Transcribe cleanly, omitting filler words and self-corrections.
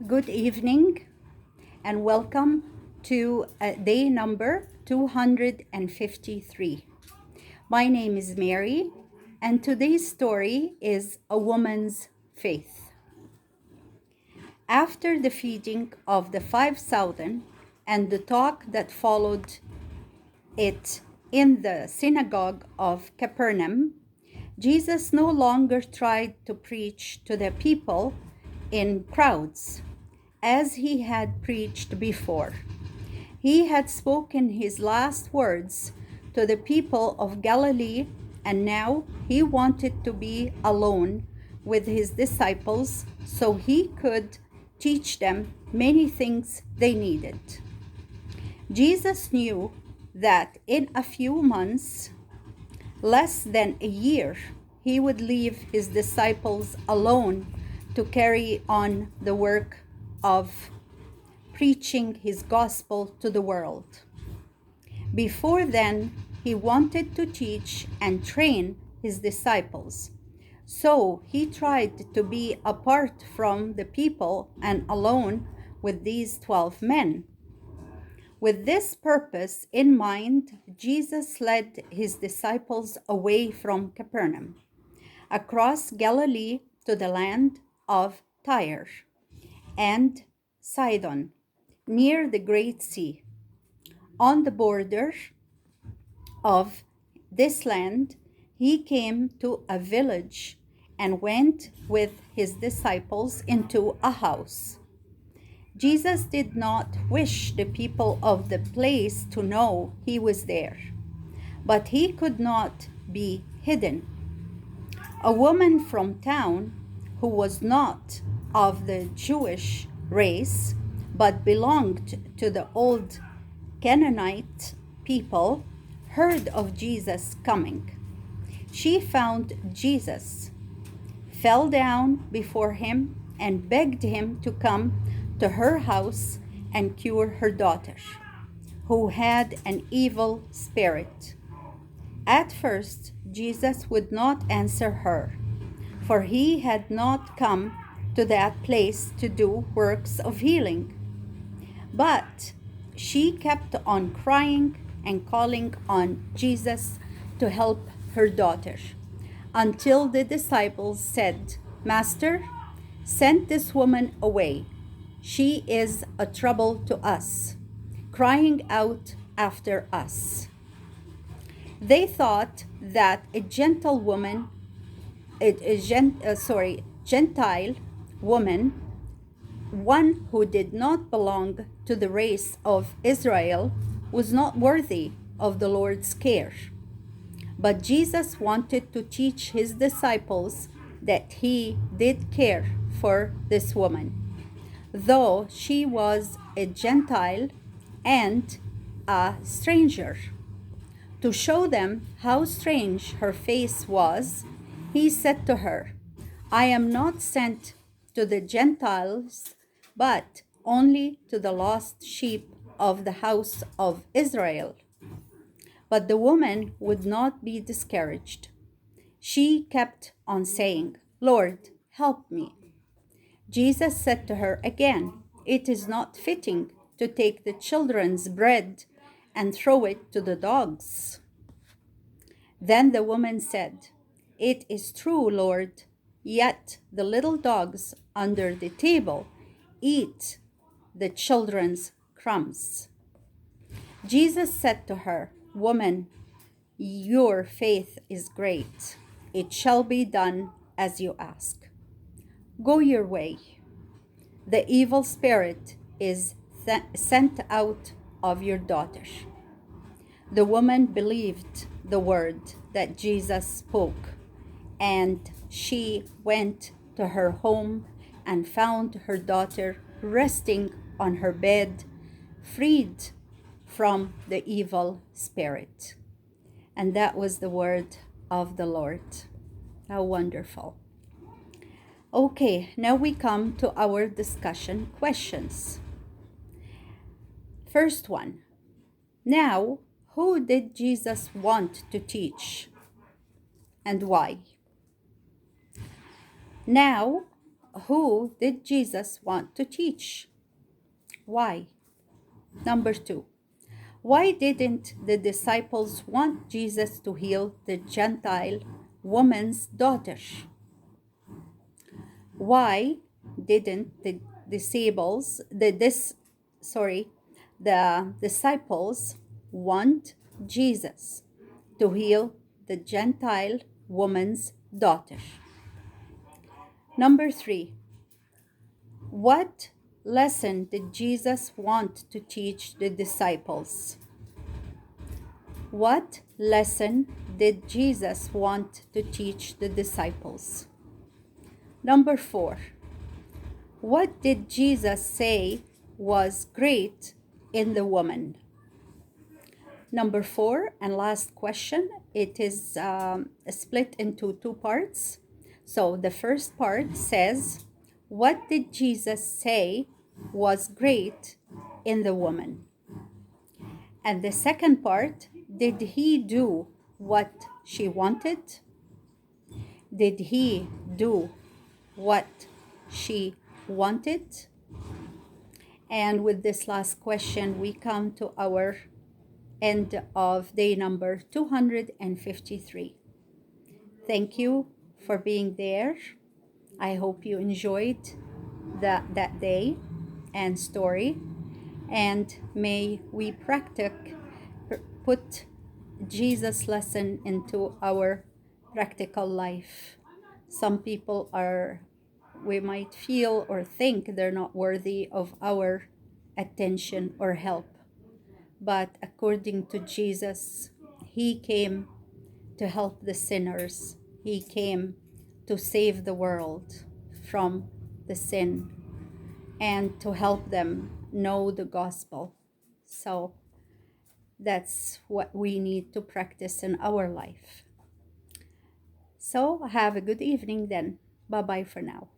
Good evening and welcome to day number 253. My name is Mary and today's story is A Woman's Faith. After the feeding of the 5,000 and the talk that followed it in the synagogue of Capernaum, Jesus no longer tried to preach to the people in crowds as he had preached before. He had spoken his last words to the people of Galilee, and now he wanted to be alone with his disciples so he could teach them many things they needed. Jesus knew that in a few months, less than a year, he would leave his disciples alone to carry on the work of preaching his gospel to the world. Before then, he wanted to teach and train his disciples. So he tried to be apart from the people and alone with these 12 men. With this purpose in mind, Jesus led his disciples away from Capernaum, across Galilee to the land of Tyre and Sidon, near the Great Sea. On the border of this land, he came to a village and went with his disciples into a house. Jesus did not wish the people of the place to know he was there, but he could not be hidden. A woman from town who was not of the Jewish race but belonged to the old Canaanite people heard of Jesus coming. She found Jesus, fell down before him, and begged him to come to her house and cure her daughter, who had an evil spirit. At first, Jesus would not answer her, for he had not come to that place to do works of healing. But she kept on crying and calling on Jesus to help her daughter, until the disciples said, "Master, send this woman away. She is a trouble to us, crying out after us." They thought that a Gentile woman, Gentile woman, one who did not belong to the race of Israel, was not worthy of the Lord's care. But Jesus wanted to teach his disciples that he did care for this woman, though she was a Gentile and a stranger. To show them how strange her face was, he said to her, "I am not sent to the Gentiles, but only to the lost sheep of the house of Israel." But the woman would not be discouraged. She kept on saying, "Lord, help me." Jesus said to her again, "It is not fitting to take the children's bread and throw it to the dogs." Then the woman said, "It is true, Lord, yet the little dogs under the table eat the children's crumbs." Jesus said to her, "Woman, your faith is great. It shall be done as you ask. Go your way. The evil spirit is sent out of your daughter." The woman believed the word that Jesus spoke, and she went to her home and found her daughter resting on her bed, freed from the evil spirit. And that was the word of the Lord. How wonderful. Okay, now we come to our discussion questions. First one. Now, who did Jesus want to teach and why? Now, who did Jesus want to teach? Why? Number 2, why didn't the disciples want Jesus to heal the Gentile woman's daughter? Why didn't the disciples want Jesus to heal the Gentile woman's daughter? Number 3, what lesson did Jesus want to teach the disciples? What lesson did Jesus want to teach the disciples? Number 4, what did Jesus say was great in the woman? Number 4 and last question, it is split into 2 parts. So the first part says, what did Jesus say was great in the woman? And the second part, did he do what she wanted? Did he do what she wanted? And with this last question, we come to our end of day number 253. Thank you for being there. I hope you enjoyed that day and story. And may we put Jesus' lesson into our practical life. Some people we might feel or think they're not worthy of our attention or help. But according to Jesus, he came to help the sinners. He came to save the world from the sin and to help them know the gospel. So that's what we need to practice in our life. So have a good evening then. Bye-bye for now.